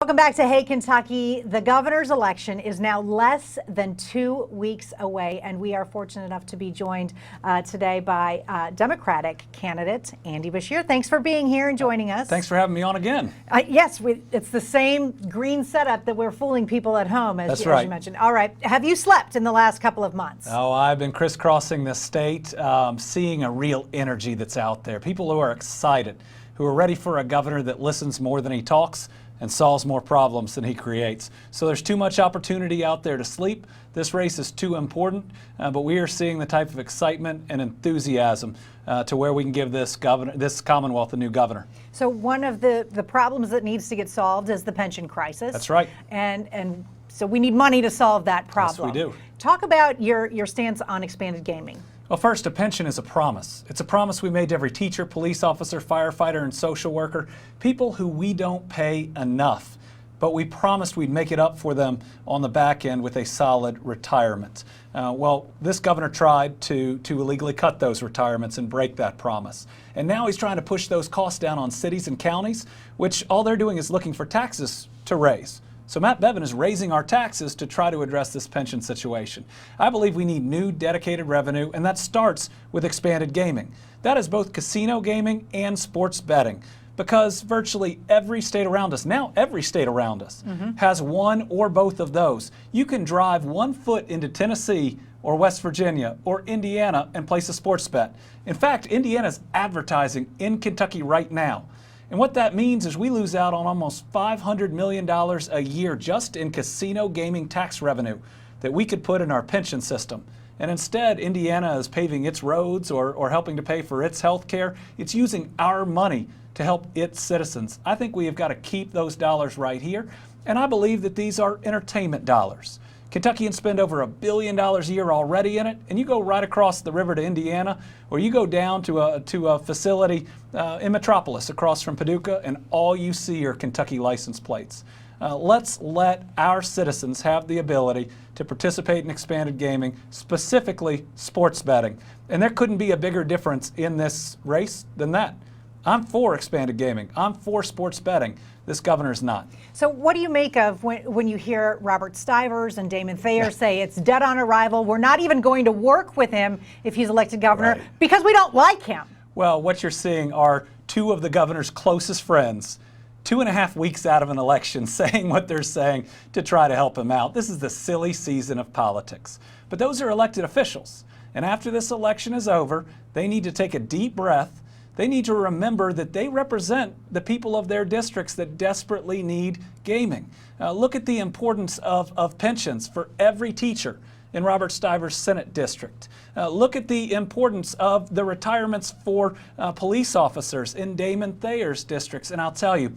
Welcome back to Hey Kentucky. The governor's election is now less than 2 weeks away, and we are fortunate enough to be joined today by Democratic candidate Andy Beshear. Thanks for being here and joining us. Thanks for having me on again. Yes, it's the same green setup that we're fooling people at home, as you mentioned. All right. Have you slept in the last couple of months? Oh, I've been crisscrossing the state, seeing a real energy that's out there. People who are excited, who are ready for a governor that listens more than he talks and solves more problems than he creates. So there's too much opportunity out there to sleep. This race is too important, but we are seeing the type of excitement and enthusiasm to where we can give this Commonwealth a new governor. So one of the problems that needs to get solved is the pension crisis. That's right. And so we need money to solve that problem. Yes, we do. Talk about your stance on expanded gaming. Well, first, a pension is a promise. It's a promise we made to every teacher, police officer, firefighter, and social worker, people who we don't pay enough. But we promised we'd make it up for them on the back end with a solid retirement. Well, this governor tried to illegally cut those retirements and break that promise. And now he's trying to push those costs down on cities and counties, which all they're doing is looking for taxes to raise. So Matt Bevin is raising our taxes to try to address this pension situation. I believe we need new dedicated revenue, and that starts with expanded gaming. That is both casino gaming and sports betting, because virtually every state around us, now every state around us, has one or both of those. You can drive 1 foot into Tennessee or West Virginia or Indiana and place a sports bet. In fact, Indiana's advertising in Kentucky right now. And what that means is we lose out on almost $500 million a year just in casino gaming tax revenue that we could put in our pension system. And instead, Indiana is paving its roads or helping to pay for its health care. It's using our money to help its citizens. I think we have got to keep those dollars right here. And I believe that these are entertainment dollars. Kentuckians spend over $1 billion a year already in it, and you go right across the river to Indiana, or you go down to a facility in Metropolis across from Paducah, and all you see are Kentucky license plates. Let's let our citizens have the ability to participate in expanded gaming, specifically sports betting. And there couldn't be a bigger difference in this race than that. I'm for expanded gaming. I'm for sports betting. This governor's not. So what do you make of when you hear Robert Stivers and Damon Thayer say it's dead on arrival, we're not even going to work with him if he's elected governor because we don't like him? Well, what you're seeing are two of the governor's closest friends 2.5 weeks out of an election saying what they're saying to try to help him out. This is the silly season of politics. But those are elected officials. And after this election is over, they need to take a deep breath. They need to remember that they represent the people of their districts that desperately need gaming. Look at the importance of pensions for every teacher in Robert Stivers' Senate district. Look at the importance of the retirements for police officers in Damon Thayer's districts. And I'll tell you,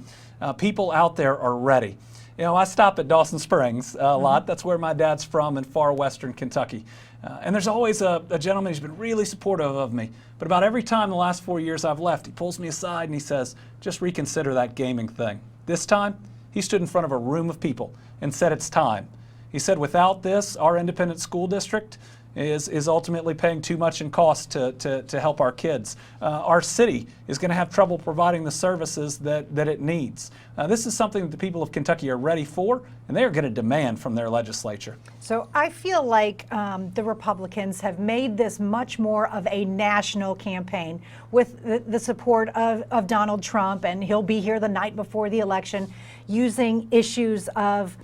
people out there are ready. You know, I stop at Dawson Springs a lot. That's where my dad's from in far western Kentucky. And there's always a gentleman who's been really supportive of me. But about every time the last 4 years I've left, he pulls me aside and he says, just reconsider that gaming thing. This time, he stood in front of a room of people and said it's time. He said, without this, our independent school district is ultimately paying too much in cost to help our kids. Our city is going to have trouble providing the services that it needs. This is something that the people of Kentucky are ready for, and they are going to demand from their legislature. So I feel like the Republicans have made this much more of a national campaign with the support of Donald Trump, and he'll be here the night before the election using issues of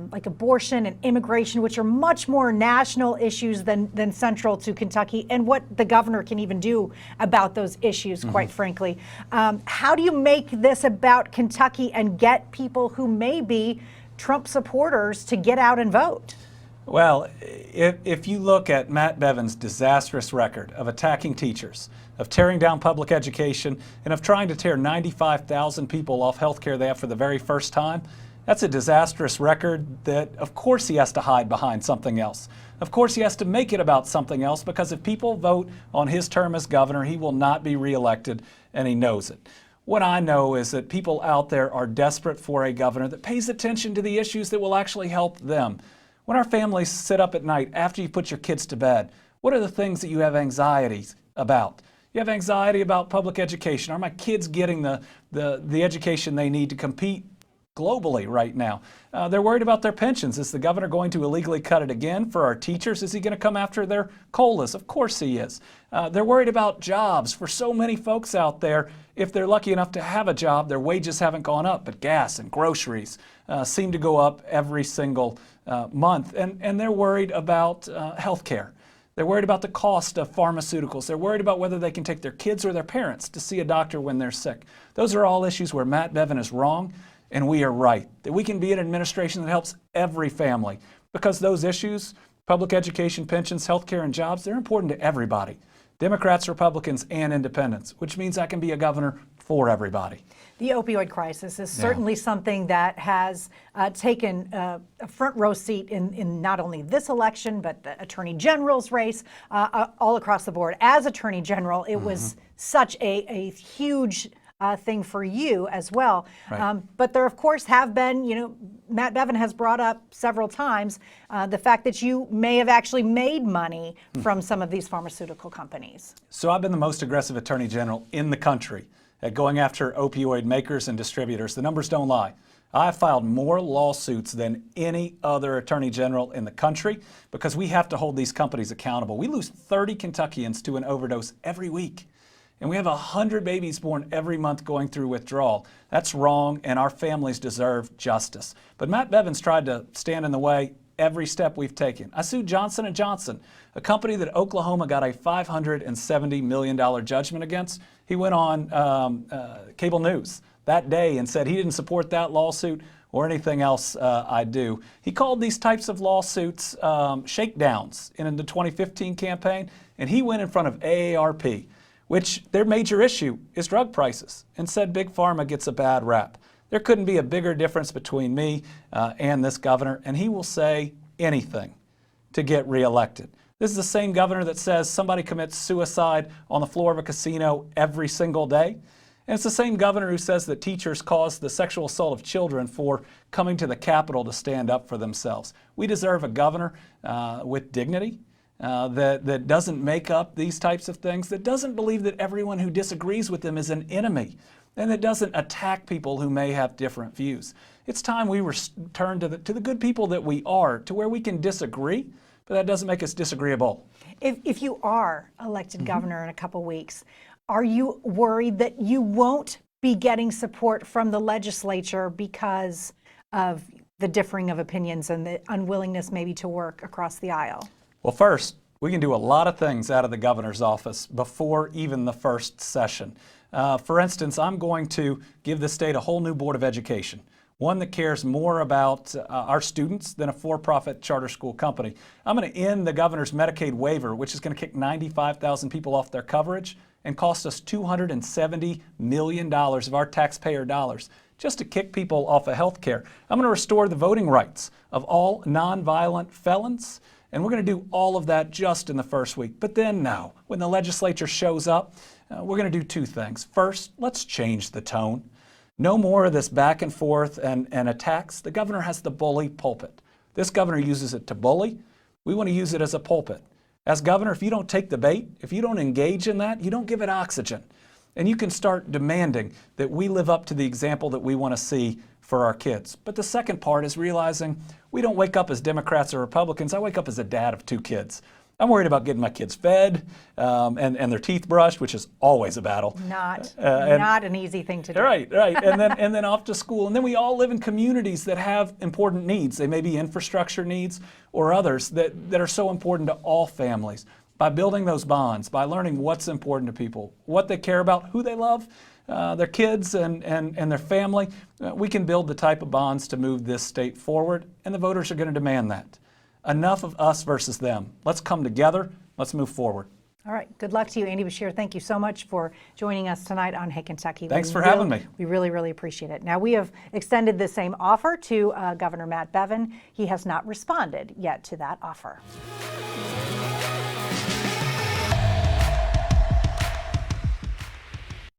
like abortion and immigration, which are much more national issues than central to Kentucky, and what the governor can even do about those issues, quite frankly. How do you make this about Kentucky and get people who may be Trump supporters to get out and vote? Well, if you look at Matt Bevin's disastrous record of attacking teachers, of tearing down public education, and of trying to tear 95,000 people off health care they have for the very first time, that's a disastrous record that, of course, he has to hide behind something else. Of course, he has to make it about something else, because if people vote on his term as governor, he will not be reelected, and he knows it. What I know is that people out there are desperate for a governor that pays attention to the issues that will actually help them. When our families sit up at night after you put your kids to bed, what are the things that you have anxieties about? You have anxiety about public education. Are my kids getting the education they need to compete globally right now. They're worried about their pensions. Is the governor going to illegally cut it again for our teachers? Is he going to come after their COLAs? Of course he is. They're worried about jobs. For so many folks out there, if they're lucky enough to have a job, their wages haven't gone up, but gas and groceries seem to go up every single month. And they're worried about health care. They're worried about the cost of pharmaceuticals. They're worried about whether they can take their kids or their parents to see a doctor when they're sick. Those are all issues where Matt Bevin is wrong and we are right. That we can be an administration that helps every family, because those issues, public education, pensions, health care, and jobs, they're important to everybody. Democrats, Republicans, and independents, which means I can be a governor for everybody. The opioid crisis is certainly something that has taken a front row seat in not only this election, but the Attorney General's race, all across the board. As Attorney General, it was such a huge thing for you as well. Right. But there, of course, have been, Matt Bevin has brought up several times the fact that you may have actually made money from some of these pharmaceutical companies. So I've been the most aggressive Attorney General in the country at going after opioid makers and distributors. The numbers don't lie. I filed more lawsuits than any other Attorney General in the country because we have to hold these companies accountable. We lose 30 Kentuckians to an overdose every week. And we have 100 babies born every month going through withdrawal. That's wrong, and our families deserve justice. But Matt Bevin's tried to stand in the way every step we've taken. I sued Johnson & Johnson, a company that Oklahoma got a $570 million judgment against. He went on cable news that day and said he didn't support that lawsuit or anything else I do. He called these types of lawsuits shakedowns in the 2015 campaign, and he went in front of AARP, which their major issue is drug prices, and said Big Pharma gets a bad rap. There couldn't be a bigger difference between me and this governor, and he will say anything to get reelected. This is the same governor that says somebody commits suicide on the floor of a casino every single day. And it's the same governor who says that teachers caused the sexual assault of children for coming to the Capitol to stand up for themselves. We deserve a governor with dignity, that doesn't make up these types of things, that doesn't believe that everyone who disagrees with them is an enemy, and that doesn't attack people who may have different views. It's time we return to the good people that we are, to where we can disagree, but that doesn't make us disagreeable. If you are elected governor in a couple weeks, are you worried that you won't be getting support from the legislature because of the differing of opinions and the unwillingness maybe to work across the aisle? Well, first, we can do a lot of things out of the governor's office before even the first session. For instance, I'm going to give the state a whole new Board of Education, one that cares more about our students than a for-profit charter school company. I'm going to end the governor's Medicaid waiver, which is going to kick 95,000 people off their coverage and cost us $270 million of our taxpayer dollars just to kick people off of health care. I'm going to restore the voting rights of all nonviolent felons. And we're going to do all of that just in the first week. But then no, when the legislature shows up, we're going to do two things. First, let's change the tone. No more of this back and forth and attacks. The governor has the bully pulpit. This governor uses it to bully. We want to use it as a pulpit. As governor, if you don't take the bait, if you don't engage in that, you don't give it oxygen. And you can start demanding that we live up to the example that we want to see for our kids. But the second part is realizing we don't wake up as Democrats or Republicans. I wake up as a dad of two kids. I'm worried about getting my kids fed and their teeth brushed, which is always a battle. Not an easy thing to do. Right. and then off to school. And then we all live in communities that have important needs. They may be infrastructure needs or others that are so important to all families. By building those bonds, by learning what's important to people, what they care about, who they love, their kids and their family, we can build the type of bonds to move this state forward, and the voters are going to demand that. Enough of us versus them. Let's come together. Let's move forward. All right. Good luck to you, Andy Beshear. Thank you so much for joining us tonight on Hey Kentucky. Thanks for having me. We really, really appreciate it. Now, we have extended the same offer to Governor Matt Bevin. He has not responded yet to that offer.